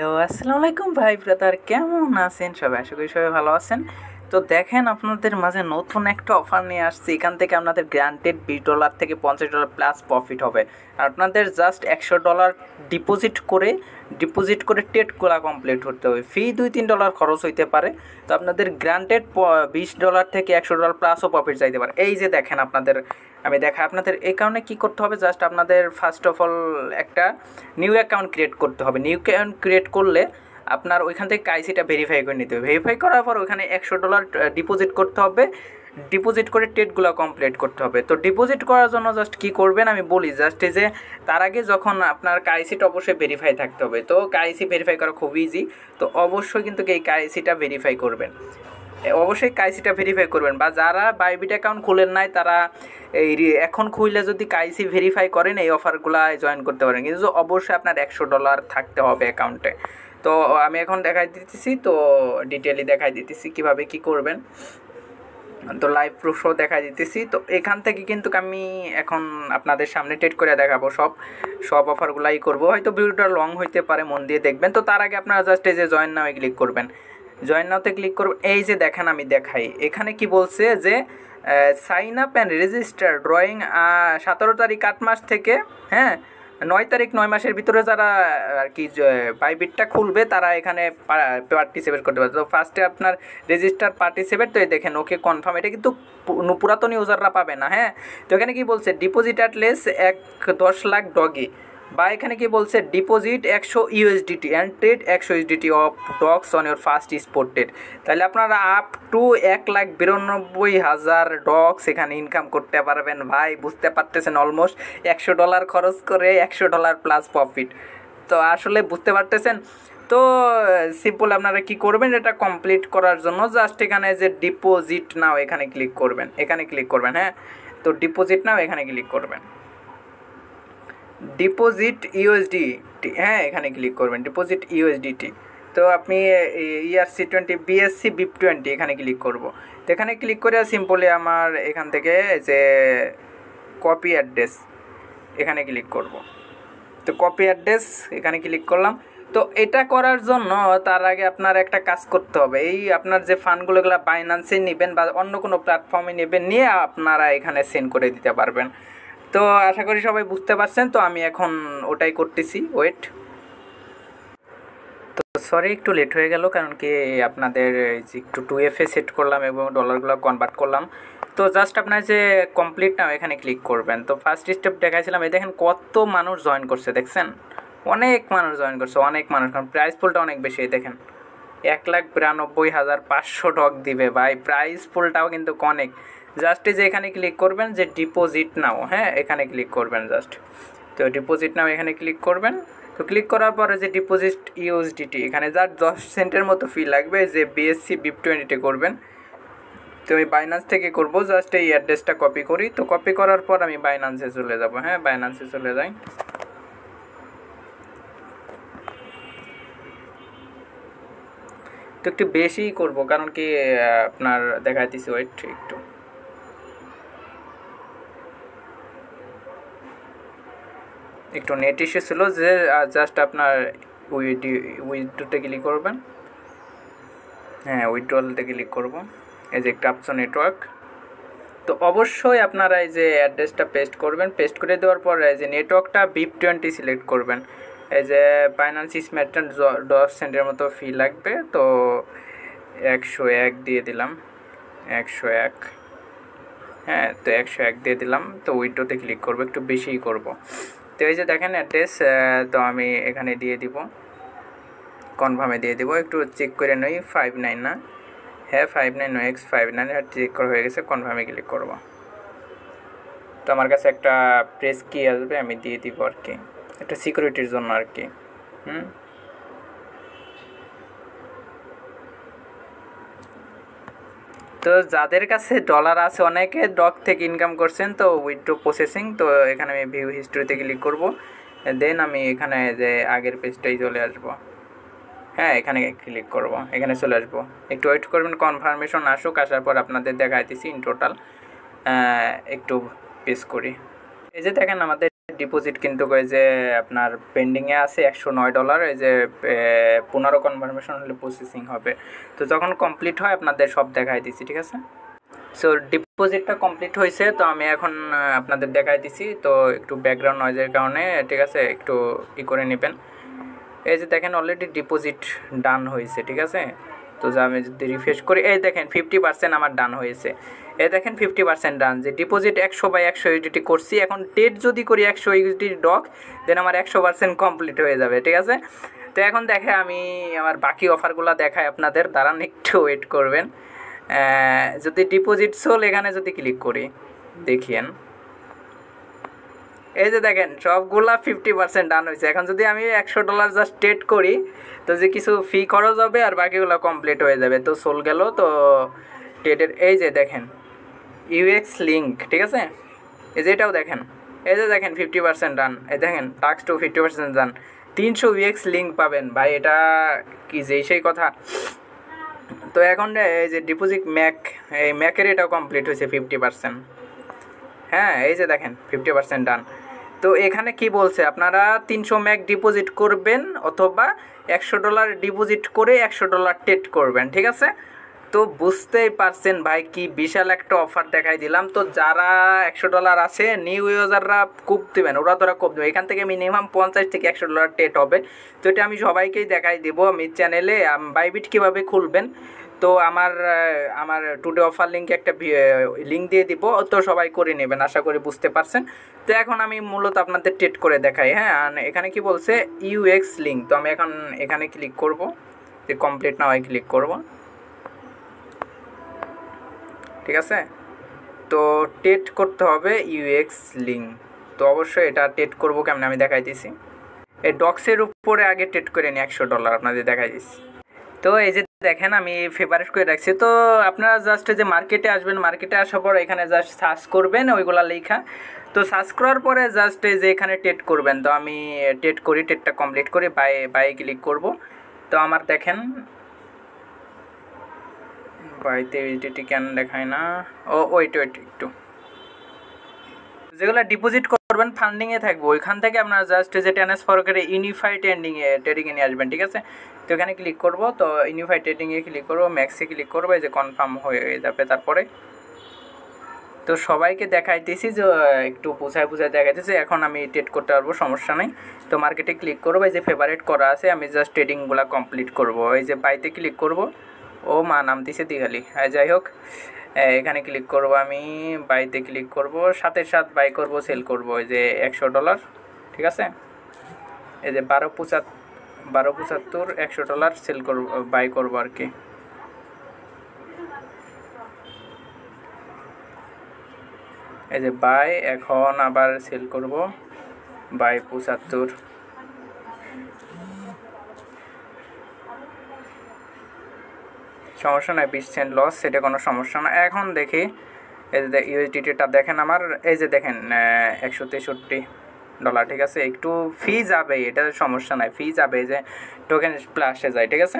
Hello, আসসালামু আলাইকুম ভাই ব্রাদার, কেমন আছেন সবাই? আশা করি সবাই ভালো আছেন। তো দেখেন, আপনাদের মাঝে নতুন একটা অফার নিয়ে আসছি। এখান থেকে আপনাদের গ্রান্টেড $20 থেকে $50 প্লাস প্রফিট হবে। আর আপনাদের জাস্ট $100 ডিপোজিট করে ট্রেডগুলো কমপ্লিট করতে হবে। ফি $2-3 খরচ হইতে পারে। তো আপনাদের গ্রান্টেড $20 থেকে $100 প্লাসও প্রফিট চাইতে পারে। এই যে দেখেন, আমি দেখা আপনাদের এই কারণে কী করতে হবে, জাস্ট আপনাদের ফার্স্ট অফ অল একটা নিউ অ্যাকাউন্ট ক্রিয়েট করতে হবে। নিউ অ্যাকাউন্ট ক্রিয়েট করলে আপনার ওইখান থেকে কাইসিটা ভেরিফাই করে নিতে হবে। ভেরিফাই করার পর ওইখানে $100 ডিপোজিট করতে হবে। ডিপোজিট করে ট্রেডগুলো কমপ্লিট করতে হবে। তো ডিপোজিট করার জন্য জাস্ট কী করবেন আমি বলি, জাস্ট এই যে তার আগে যখন আপনার কাইসিটা অবশ্যই ভেরিফাই থাকতে হবে। তো কাইসি ভেরিফাই করা খুব ইজি। তো অবশ্যই কিন্তু এই কাইসিটা ভেরিফাই করবেন, অবশ্যই কাইসিটা ভেরিফাই করবেন। বা যারা বাইবিট অ্যাকাউন্ট খুলেন নাই তারা এখন খুললে যদি কাইসি ভেরিফাই করেন এই অফারগুলো জয়েন করতে পারেন, কিন্তু অবশ্যই আপনার $100 থাকতে হবে অ্যাকাউন্টে। তো আমি এখন দেখাই দিতেছি, তো ডিটেইলি দেখাই দিতেছি কীভাবে কী করবেন। তো লাইভ প্রুফও দেখাই দিতেছি। তো এখান থেকে কিন্তু আমি এখন আপনাদের সামনে ট্রেড করে দেখাবো, সব অফারগুলাই করবো। হয়তো ভিডিওটা লং হইতে পারে, মন দিয়ে দেখবেন। তো তার আগে আপনারা জাস্ট এই যে জয়েন নাও ক্লিক করবেন। জয়েন নাওতে ক্লিক করব। এই যে দেখেন, আমি দেখাই এখানে কি বলছে যে sign up and register drawing 17 তারিখ 8 মাস থেকে 9 তারিখ 9 মাসের ভিতরে যারা আর কি বাইবিটটা খুলবে তারা এখানে পার্টিসিপেট করতে পারবে। তো ফার্স্টে আপনার রেজিস্টার পার্টিসিপেট, তো এই দেখেন ওকে কনফার্ম। এটা কিন্তু পুরাতন ইউজাররা পাবে না। তো এখানে কি বলছে, deposit at less 10 lakh doggy, বা এখানে কি বলছে deposit 100 USDT and trade 100 USDT of dogs on your first spot trade. তাহলে আপনারা আপ টু 1,92,000 ডগস এখানে ইনকাম করতে পারবেন। ভাই বুঝতে পারতেছেন, অলমোস্ট $100 খরচ করে $100 প্লাস প্রফিট। তো আসলে বুঝতে পারতেছেন। তো সিম্পল আপনারা কি করবেন, এটা কমপ্লিট করার জন্য জাস্ট এখানে যে ডিপোজিট নাও এখানে ক্লিক করবেন। তো ডিপোজিট নাও এখানে ক্লিক করবেন। ডিপোজিট ইউএসডিটি, এখানে ক্লিক করবেন ডিপোজিট ইউএসডিটি। তো আপনি ERC20 BSC BIP20 এখানে ক্লিক করব। তো এখানে ক্লিক করে সিম্পলি আমার এখান থেকে যে কপি অ্যাড্রেস এখানে ক্লিক করব। তো কপি অ্যাড্রেস এখানে ক্লিক করলাম। তো এটা করার জন্য তার আগে আপনার একটা কাজ করতে হবে। এই আপনার যে ফান্ডগুলো বাইন্যান্সে নেবেন বা অন্য কোনো প্ল্যাটফর্মে নেবেন, নিয়ে আপনারা এখানে সেন্ড করে দিতে পারবেন। তো আশা করি সবাই বুঝতে পারছেন। তো আমি এখন ওটাই করতেছি, ওয়েট। তো সরি, একটু লেট হয়ে গেল, কারণ কি আপনাদের একটু 2FA সেট করলাম এবং ডলারগুলো কনভার্ট করলাম। তো জাস্ট আপনার যে কমপ্লিট নাও এখানে ক্লিক করবেন। তো ফার্স্ট স্টেপ দেখাইছিলাম, এই দেখেন কত মানুষ জয়েন করছে, দেখছেন অনেক মানুষ জয়েন করছে, অনেক মানুষ। কারণ প্রাইস পুলটা অনেক বেশি, দেখেন 1,92,500 ডগ দিবে ভাই। প্রাইস পুলটাও কিন্তু অনেক। জাস্ট যে এখানে ক্লিক করবেন যে ডিপোজিট নাও, এখানে ক্লিক করবেন জাস্ট। তো ডিপোজিট নাও এখানে ক্লিক করবেন। তো ক্লিক করার পরে যে ডিপোজিট ইউএসডিটি এখানে যার 10 সেন্টের মতো ফি লাগবে, যে BSC BIP20 করবেন। তো আমি বাইন্যান্স থেকে করব, জাস্ট এই অ্যাড্রেসটা কপি করি। তো কপি করার পর আমি বাইন্যান্সে চলে যাব। বাইন্যান্সে চলে যাই। তো একটু বেশিই করব, কারণ কি আপনার দেখাইতেছি, ওয়েট একটু নেট ইস্যু ছিল। যে জাস্ট আপনার উইথড্রোতে ক্লিক করবেন। উইথড্রলতে ক্লিক করব। এই যে ক্যাপচা নেটওয়ার্ক। তো অবশ্যই আপনারা এই যে অ্যাড্রেসটা পেস্ট করবেন। পেস্ট করে দেওয়ার পর এই যে নেটওয়ার্কটা BIP20 সিলেক্ট করবেন। এই যে বাইন্যান্স স্মার্ট 10 সেন্টের মতো ফি লাগবে। তো 101 দিয়ে দিলাম, 101। তো 101 দিয়ে দিলাম। তো উইথড্রোতে ক্লিক করবো, একটু বেশিই করব। তো এই যে দেখেন অ্যাড্রেস, তো আমি এখানে দিয়ে দিব, কনফার্মে দিয়ে দিব। একটু চেক করে নই, 59 না, 59 X59 চেক করা হয়ে গেছে। কনফার্মে ক্লিক করব। তো আমার কাছে একটা প্রেস কি আসবে, আমি দিয়ে দিব আর কি, একটা সিকিউরিটির জন্য আর কি। তো যাদের কাছে ডলার আছে, অনেকে ডগ থেকে ইনকাম করছেন। তো উইথড্রো প্রসেসিং, তো এখানে আমি ভিউ হিস্ট্রিতে ক্লিক করব। দেন আমি এখানে যে আগের পেজটাই চলে আসব। এখানে ক্লিক করব, এখানে চলে আসব। একটু ওয়েট করবেন, কনফার্মেশন আসুক। আসার পর আপনাদের দেখাইতেছি ইন টোটাল। একটু পেস করি। এই যে দেখেন আমাদের ডিপোজিট কিন্তু ওই যে আপনার পেন্ডিংয়ে আছে $109, এই যে 15 কনফার্মেশন হলে প্রসেসিং হবে। তো যখন কমপ্লিট হয় আপনাদের সব দেখাই দিছি, ঠিক আছে। সো ডিপোজিটটা কমপ্লিট হয়েছে, তো আমি এখন আপনাদের দেখাই দিছি। তো একটু ব্যাকগ্রাউন্ড নয়েজের কারণে, ঠিক আছে, একটু করে নেবেন। এই যে দেখেন অলরেডি ডিপোজিট ডান হয়েছে, ঠিক আছে। তো যা আমি যদি রিফ্রেশ করি, এই দেখেন 50% আমার ডান হয়েছে। এই দেখেন 50% ডান, যে ডিপোজিট 100/100 ইউডিটি করছি। এখন টেট যদি করি 100 ইউডিটি ডক, দেন আমার 100% কমপ্লিট হয়ে যাবে, ঠিক আছে। তো এখন দেখে আমি আমার বাকি অফারগুলো দেখাই আপনাদের, দাঁড়ান একটু ওয়েট করবেন। যদি ডিপোজিট সোল এখানে যদি ক্লিক করি, দেখিয়েন এই যে দেখেন সবগুলা 50% ডান হয়েছে। এখন যদি আমি $100 জাস্ট ট্রেড করি, তো যে কিছু ফি খরচ হবে আর বাকিগুলো কমপ্লিট হয়ে যাবে। তো সোল গেল। তো ট্রেডের এই যে দেখেন ইউএক্স লিঙ্ক, ঠিক আছে, এই যে এটাও দেখেন, এই যে দেখেন 50% ডান। এই দেখেন টাস্ক টু 50% ডান, 300 ইউএক্স লিঙ্ক পাবেন ভাই। এটা কি যেই সেই কথা। তো এখন এই যে ডিপোজিট এই ম্যাকের এটাও কমপ্লিট হয়েছে 50%। হ্যাঁ, এই যে দেখেন 50% ডান। তো এখানে কি বলছে, আপনারা 300 ম্যাক ডিপোজিট করবেন অথবা $100 ডিপোজিট করে $100 ট্রেড করবেন, ঠিক আছে। তো বুঝতেই পারছেন ভাই কি বিশাল একটা অফার দেখাই দিলাম। তো যারা $100 আছে নিউ ইউজাররা কোপ দেবেন, ওরা তোরা কোপ দেবে। এখান থেকে মিনিমাম $50 থেকে $100 ট্রেড হবে। তো এটা আমি সবাইকেই দেখাই দেবো আমি চ্যানেলে। বাইবিট কীভাবে খুলবেন, তো আমার টুডে অফার লিঙ্কে একটা লিঙ্ক দিয়ে দিব, তো সবাই করে নেবেন, আশা করি বুঝতে পারছেন। তো এখন আমি মূলত আপনাদের ট্রেড করে দেখাই। হ্যাঁ, এখানে কি বলছে ইউএক্স লিঙ্ক, তো আমি এখন এখানে ক্লিক করব, যে কমপ্লিট না হয় ক্লিক করব, ঠিক আছে। তো ট্রেড করতে হবে ইউএক্স লিঙ্ক। তো অবশ্যই এটা ট্রেড করবো কেমন আমি দেখাই দিছি। এই ডক্সের উপরে আগে ট্রেড করে নিই $100 আপনাদের দেখাই দিচ্ছি। তো এই যে দেখেন আমি ফেভারিট করে রাখছি। তো আপনারা জাস্ট যে মার্কেটে আসবেন, মার্কেটে আসার পর এখানে জাস্ট সার্চ করবেন ওইগুলা লেখা। তো সার্চ করার পরে জাস্ট এই যে এখানে ট্রেড করবেন। তো আমি ট্রেড করি, ট্রেডটা কমপ্লিট করে বাই ক্লিক করব। তো আমার দেখেন বাইতে ইউডিটি কেন দেখায় না, ওয়েট একটু, যেগুলো ডিপোজিট করবেন ফান্ডিংয়ে থাকবে ওইখান থেকে আপনারা জাস্ট যে ট্রান্সফার করে ইউনিফাই ট্রেডিংয়ে নিয়ে আসবেন, ঠিক আছে। তো এখানে ক্লিক করব, তো ইউনিফাই ট্রেডিংয়ে ক্লিক করব, ম্যাক্সে ক্লিক করবো, এই যে কনফার্ম হয়ে যাবে। তারপরে তো সবাইকে দেখাইতেছি যে একটু বুঝায় দেখাইতেছি। এখন আমি ট্রেড করতে পারবো, সমস্যা নেই। তো মার্কেটে ক্লিক করবো, এই যে ফেভারিট করা আছে, আমি জাস্ট ট্রেডিংগুলো কমপ্লিট করব। এই যে বাইতে ক্লিক করব, ও মা নামতেছে দিঘালি, যাই হোক এখানে ক্লিক করব, আমি বাইতে ক্লিক করব, সাথে বাই করব, সেল করব, এই যে $100, ঠিক আছে। এই যে 12.75 $100 সেল করব, বাই করব আর কি। এই যে বাই, এখন আবার সেল করব, বাই 75, সমস্যা নয়, 20 সেন্ট লস, সেটা কোনো সমস্যা না। এখন দেখি এই যে ইউএসডিটিটা দেখেন আমার, এই যে দেখেন $163, ঠিক আছে। একটু ফি যাবে, এটা সমস্যা নাই, ফি যাবে, যে টোকেন স্প্ল্যাশে যায়, ঠিক আছে।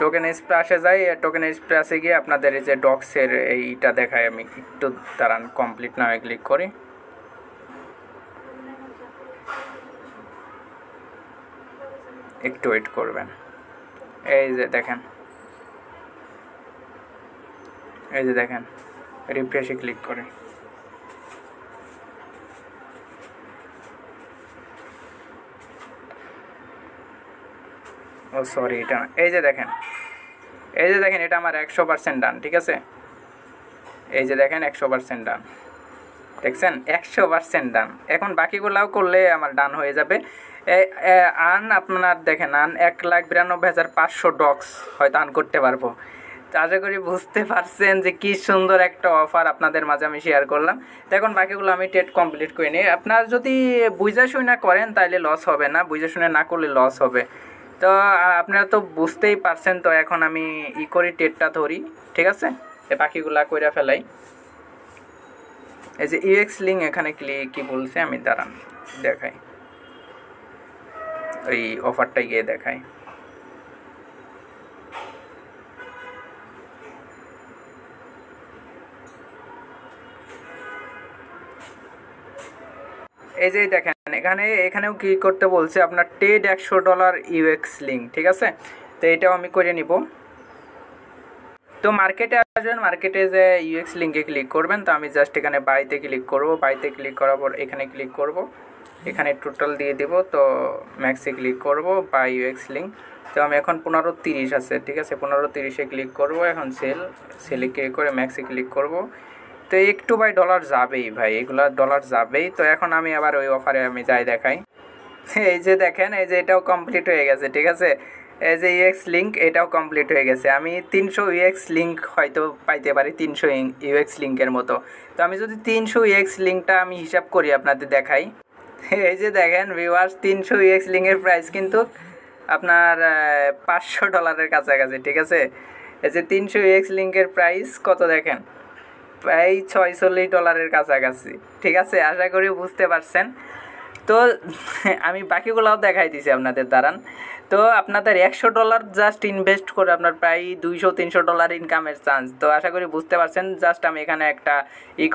টোকেন স্প্ল্যাশে যাই, টোকেন স্প্ল্যাশে গিয়ে আপনাদের এই যে ডক্সের এইটা দেখায়। আমি একটু দাঁড়ান, কমপ্লিট না হয় ক্লিক করি, একটু ওয়েট করবেন। এই যে দেখেন, এই যে দেখেন রিফ্রেশে ক্লিক করে, ও সরি এটা, এই যে দেখেন এটা আমার 100% ডান, ঠিক আছে। এই যে দেখেন 100% ডান, দেখছেন 100% ডান। এখন বাকিগুলাও করলে আমার ডান হয়ে যাবে। আপনার দেখেন 1,92,500 ডক্স হয়তো করতে পারবো। তো আশা করি বুঝতে পারছেন যে কি সুন্দর একটা অফার আপনাদের মাঝে আমি শেয়ার করলাম। তো এখন বাকিগুলো আমি ট্রেড কমপ্লিট করে নিই। আপনার যদি বুঝা শুনে করেন তাহলে লস হবে না, বুঝা শুনে না করলে লস হবে। তো আপনারা তো বুঝতেই পারছেন। তো এখন আমি করি, ট্রেডটা ধরি, ঠিক আছে। বাকিগুলা কইরা ফেলাই। এই যে ইউএক্স লিঙ্ক এখানে কি বলছে আমি দাঁড়ান দেখাই, ওই অফারটা গিয়ে দেখাই। এই যে দেখেন এখানেও কি করতে বলছে আপনার টেড $100 ইউএক্স লিঙ্ক, ঠিক আছে। তো এটাও আমি করে নিব। তো মার্কেটে আসবেন, মার্কেটে যে ইউএক্স লিঙ্কে ক্লিক করবেন। তো আমি জাস্ট এখানে বাইতে ক্লিক করব, বাইতে ক্লিক করার পর এখানে ক্লিক করব, এখানে টোটাল দিয়ে দেব। তো ম্যাক্সে ক্লিক করব বাই ইউএক্স লিঙ্ক। তো আমি এখন 15.30 আছে, ঠিক আছে, 15.30-এ ক্লিক করব। এখন সেলে ক্লিক করে ম্যাক্সে ক্লিক করব। তো একটু ভাই ডলার যাবেই ভাই, এগুলা ডলার যাবেই। তো এখন আমি আবার ওই অফারে আমি যাই দেখাই। এই যে দেখেন, এই যে এটাও কমপ্লিট হয়ে গেছে, ঠিক আছে। এই যে ইউএক্স লিঙ্ক এটাও কমপ্লিট হয়ে গেছে। আমি 300 ইউএক্স লিঙ্ক হয়তো পাইতে পারি, 300 ইউএক্স লিঙ্কের মতো। তো আমি যদি 300 ইউএক্স লিঙ্কটা আমি হিসাব করি আপনাদের দেখাই। এই যে দেখেন ভিউয়ার্স, 300 ইউএক্স লিঙ্কের প্রাইস কিন্তু আপনার $500 কাছাকাছি, ঠিক আছে। এই যে 300 ইউএক্স লিঙ্কের প্রাইস কত দেখেন, প্রায় $46 কাছাকাছি, ঠিক আছে। আশা করি বুঝতে পারছেন। তো আমি বাকিগুলোও দেখাই দিছি আপনাদের দাঁড়ান। তো আপনাদের $100 জাস্ট ইনভেস্ট করে আপনার প্রায় $200-300 ইনকামের চান্স। তো আশা করি বুঝতে পারছেন। জাস্ট আমি এখানে একটা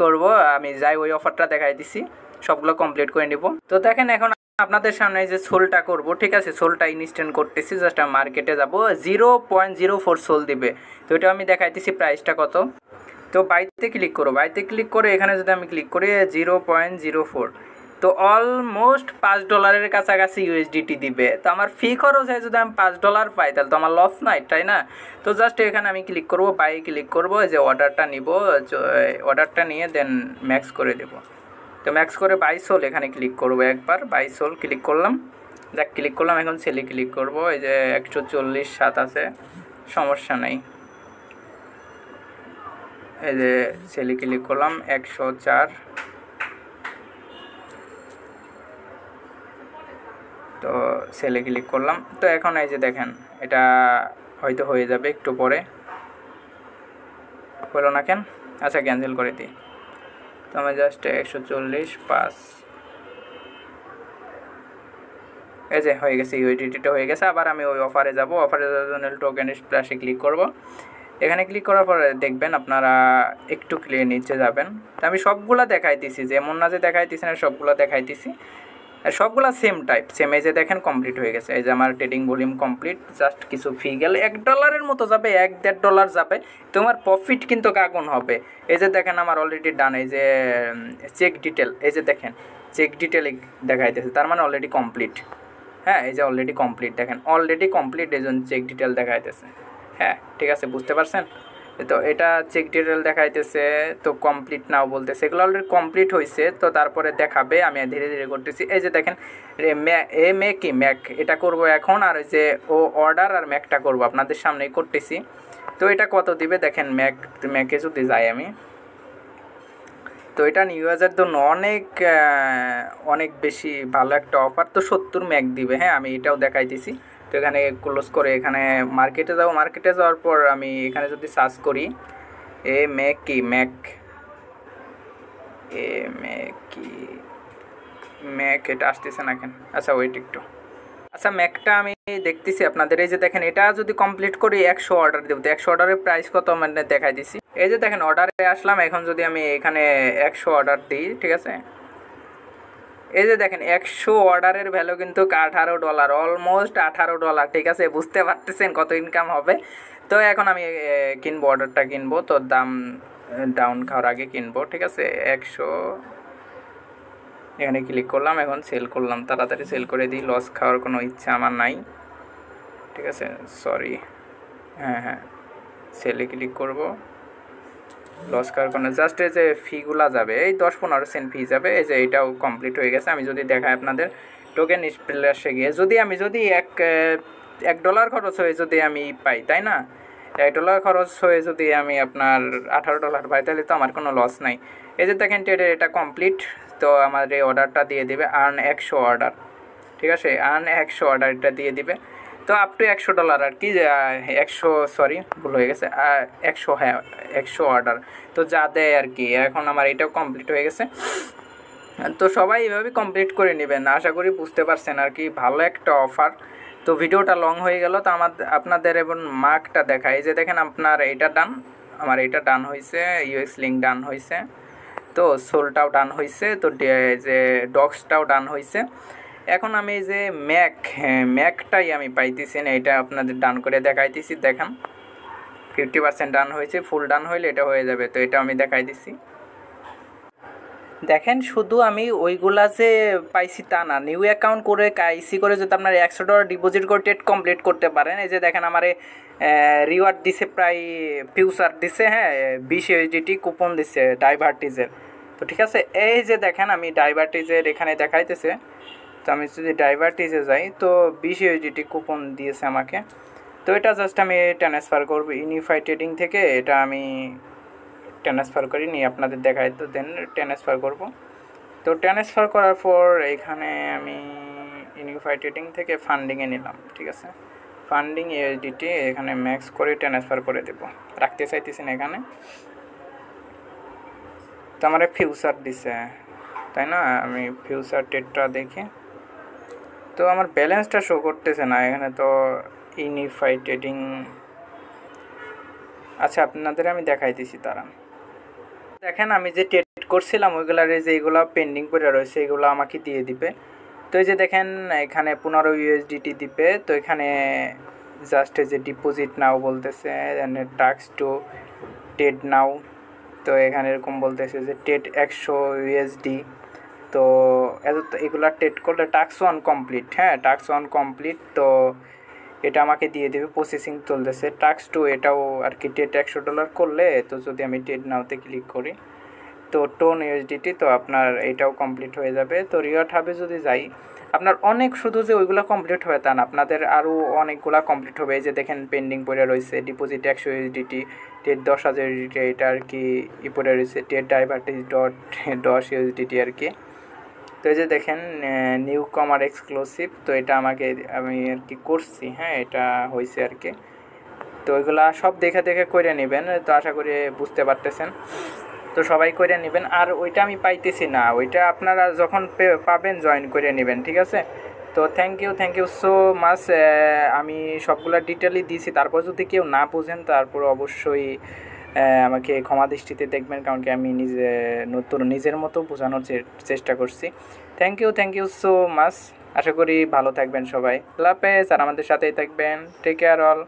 করব, আমি যাই ওই অফারটা দেখাই দিছি, সবগুলো কমপ্লিট করে নিব। তো দেখেন এখন আপনাদের সামনে যে সোলটা করব, ঠিক আছে, সোলটা ইনস্ট্যান্ট করতেছি। জাস্ট আমি মার্কেটে যাব, 0.04 সোল দিবে। তো এটা আমি দেখাইতেছি প্রাইসটা কত। তো বাইতে ক্লিক করো, বাইতে ক্লিক করে এখানে যদি আমি ক্লিক করি 0.04, তো অলমোস্ট $5 কাছাকাছি ইউএসডিটি দিবে। তো আমার ফি খরচ হয় যদি আমি $5 পাই তাহলে তো আমার লস নাই, তাই না। তো জাস্ট এখানে আমি ক্লিক করব, বাই ক্লিক করব, যে অর্ডারটা নিব, অর্ডারটা নিয়ে দেন ম্যাক্স করে দেব। তো ম্যাক্স করে বাই সোল এখানে ক্লিক করব, একবার বাই সোল ক্লিক করলাম, যাক ক্লিক করলাম। এখন সেলে ক্লিক করব, এই যে 140.7 আছে, সমস্যা নেই। এই যে সেলে ক্লিক করলাম 104। তো সেলে ক্লিক করলাম। তো এখন এই যে দেখেন এটা হয়তো হয়ে যাবে একটু পরে, হলো না কেন, আচ্ছা ক্যান্সেল করে দিই। তো আমি জাস্ট 140.5, এই যে হয়ে গেছে, ইউএসডিটিটা হয়ে গেছে। আবার আমি ওই অফারে যাব, অফারে যাওয়ার জন্য টোকেন স্প্ল্যাশে ক্লিক করব। এখানে ক্লিক করার পরে দেখবেন আপনারা একটু ক্লিয়ার নিচে যাবেন। তো আমি সবগুলা দেখাইতেছি, যেমন না যে দেখাইতেছি না, সবগুলা দেখাইতেছি, সবগুলা সেম টাইপ, সেম। এই যে দেখেন কমপ্লিট হয়ে গেছে, এই যে আমার ট্রেডিং ভলিউম কমপ্লিট। জাস্ট কিছু ফি গেলে $1 মতো যাবে, $1-1.5 যাবে। তোমার প্রফিট কিন্তু আগুন হবে। এই যে দেখেন আমার অলরেডি ডান, এই যে চেক ডিটেল, এই যে দেখেন চেক ডিটেল দেখাইতেছে, তার মানে অলরেডি কমপ্লিট। হ্যাঁ, এই যে অলরেডি কমপ্লিট, দেখেন অলরেডি কমপ্লিট, এই জন্য চেক ডিটেল দেখাইতেছে। হ্যাঁ, ঠিক আছে, বুঝতে পারছেন। তো এটা চেক ডিটেল দেখাইতেছে, তো কমপ্লিট নাও বলতেছে, এগুলো অলরেডি কমপ্লিট হয়েছে। তো তারপরে দেখাবে, আমি ধীরে ধীরে করতেছি। এই যে দেখেন ম্যাক এটা করব এখন, আর ওই যে অর্ডার আর ম্যাকটা করব, আপনাদের সামনেই করতেছি। তো এটা কত দিবে দেখেন, ম্যাকে যদি যাই আমি, তো এটা নিউ ইউজার জন্য অনেক বেশি ভালো একটা অফার। তো 70 ম্যাক দিবে। হ্যাঁ, আমি এটাও দেখাইতেছি। তো এখানে ক্লোজ করে এখানে মার্কেটে যাব, মার্কেটে যাওয়ার পর আমি এখানে যদি সার্চ করি ম্যাক এটা আসতেছে না কেন, আচ্ছা ওয়েট একটু। আচ্ছা ম্যাকটা আমি দেখতেছি আপনাদের। এই যে দেখেন এটা যদি কমপ্লিট করি 100 অর্ডার দেবো। তো 100 অর্ডারের প্রাইস কত মানে দেখাই দিছি। এই যে দেখেন অর্ডারে আসলাম, এখন যদি আমি এখানে 100 অর্ডার দিই, ঠিক আছে, এই যে দেখেন 100 অর্ডারের ভ্যালু কিন্তু $18, অলমোস্ট $18, ঠিক আছে। বুঝতে পারতেছেন কত ইনকাম হবে। তো এখন আমি কিনবো, অর্ডারটা কিনবো। তো দাম ডাউন খাওয়ার আগে কিনবো, ঠিক আছে। 100 এখানে ক্লিক করলাম, এখন সেল করলাম, তাড়াতাড়ি সেল করে দিই, লস খাওয়ার কোনো ইচ্ছা আমার নাই, ঠিক আছে, সরি। হ্যাঁ, সেলে ক্লিক করব, লস খাওয়ার কোনো, জাস্ট এই যে ফিগুলা যাবে, এই 10-15 সেন্ট ফি যাবে। এই যে এটাও কমপ্লিট হয়ে গেছে। আমি যদি দেখাই আপনাদের টোকেন স্প্ল্যাশে গিয়ে, যদি $1 খরচ হয়ে যদি আমি পাই, তাই না, $1 খরচ হয়ে যদি আমি আপনার $18 পাই, তাহলে তো আমার কোনো লস নাই। এই যে দেখেন ট্রেডের এটা কমপ্লিট। তো আমার এই অর্ডারটা দিয়ে দিবে, আর্ন 100 অর্ডার, ঠিক আছে, আর্ন 100 অর্ডার এটা দিয়ে দিবে। তো আপ টু $100 আর কি, 100, সরি ভুল হয়ে গেছে, 100, হ্যাঁ 100 অর্ডার তো যা দেয় আর কি। এখন আমার এটাও কমপ্লিট হয়ে গেছে। তো সবাই এইভাবে কমপ্লিট করে নেবেন, আশা করি বুঝতে পারছেন আর কি, ভালো একটা অফার। তো ভিডিওটা লং হয়ে গেল। তো আপনাদের এবং মার্কটা দেখা, এই যে দেখেন আপনার এইটা ডান, আমার এইটা ডান হয়েছে, ইউএক্স লিঙ্ক ডান হয়েছে। তো সোলটাও ডান হয়েছে, তো যে ডক্সটাও ডান হয়েছে। এখন আমি এই যে ম্যাকটাই আমি পাইতেছি না, এটা আপনাদের ডান করে দেখাইতেছি। দেখেন 50% ডান হয়েছে, ফুল ডান হইলে এটা হয়ে যাবে। তো এটা আমি দেখাই দিছি। দেখেন শুধু আমি ওইগুলা যে পাইছি তা না, নিউ অ্যাকাউন্ট করে কাইসি করে যদি আপনার $100 ডিপোজিট করে টেট কমপ্লিট করতে পারেন, এই যে দেখেন আমার রিওয়ার্ড দিছে প্রায় ফিউচার দিছে, হ্যাঁ 20 ইউএসডিটি কুপন দিছে ডাইভার্টিজের। তো ঠিক আছে, এই যে দেখেন আমি ডাইভার্টিজের এখানে দেখাইতেছে। তো আমি যদি ডাইভার্টিজে যাই তো 20 ইউএসডিটি কুপন দিয়েছে আমাকে। তো এটা জাস্ট আমি ট্রান্সফার করব ইউনিফাই ট্রেডিং থেকে, এটা আমি ট্রান্সফার করি নিয়ে আপনাদের দেখাই। তো দেন ট্রান্সফার করব। তো ট্রান্সফার করার পর এখানে আমি ইউনিফাই ট্রেডিং থেকে ফান্ডিংয়ে নিলাম, ঠিক আছে। ফান্ডিং ইউএসডিটি এখানে ম্যাক্স করে ট্রান্সফার করে দেব, রাখতে চাইতেছি না এখানে। তো আমার ফিউচার দিছে, তাই না? আমি ফিউচার ডেটটা দেখি, তো আমার ব্যালেন্সটা শো করতেছে না এখানে। তো ইউনিফাই ট্রেডিং, আচ্ছা আপনাদের আমি দেখাইতেছি তারা। দেখেন আমি যে ট্রেড করছিলাম ওইগুলার যেগুলো পেন্ডিং করে রয়েছে এগুলো আমাকে দিয়ে দিবে। তো এই যে দেখেন এখানে 15 ইউএসডিটি দিবে। তো এখানে জাস্ট যে ডিপোজিট নাও বলতেছে, টাস্ক টু ট্রেড নাও। তো এখানে এরকম বলতেছে যে ট্রেড 100 ইউএসডি। তো এগুলা ট্রেড করলে টাস্ক 1 কমপ্লিট, হ্যাঁ টাস্ক 1 কমপ্লিট। তো এটা আমাকে দিয়ে দেবে, প্রসেসিং চলতেছে। টাস্ক 2 এটাও আর কি ট্রেড $100 করলে, তো যদি আমি ট্রেড নাওতে ক্লিক করি তো টোন ইউএসডিটি, তো আপনার এটাও কমপ্লিট হয়ে যাবে। তো রিওয়ার্ড হাবে যদি যাই, আপনার অনেক শুধু যে ওইগুলো কমপ্লিট হবে তা না, আপনাদের আরও অনেকগুলো কমপ্লিট হবে। এই যে দেখেন পেন্ডিং পড়ে রয়েছে ডিপোজিট 100 ইউএসডিটি, ট্রেড 10,000 ইউএসডিটি, এটা আর কি পড়ে রয়েছে ট্রেড ডাইভার্টিজ $10 ইউএসডিটি আর কি। তো এই যে দেখেন নিউ কমার এক্সক্লুসিভ, তো এটা আমাকে আমি আর কি করছি, হ্যাঁ এটা হয়েছে আর কি। তো ওইগুলা সব দেখে দেখে করে নেবেন, তো আশা করি বুঝতে পারতেছেন। তো সবাই করে নেবেন। আর ওইটা আমি পাইতেছি না, ওইটা আপনারা যখন পাবেন জয়েন করে নেবেন, ঠিক আছে। তো থ্যাংক ইউ সো মাচ। আমি সবগুলো ডিটেলই দিয়েছি, তারপর যদি কেউ না বুঝেন তারপর অবশ্যই আমাকে ক্ষমা দৃষ্টিতে দেখবেন, কারণ কি আমি নিজের মতো বোঝানোর চেষ্টা করছি। Thank you so much. আশা করি ভালো থাকবেন সবাই। আল্লাহ হাফেজ, আর আমাদের সাথেই থাকবেন। Take care all.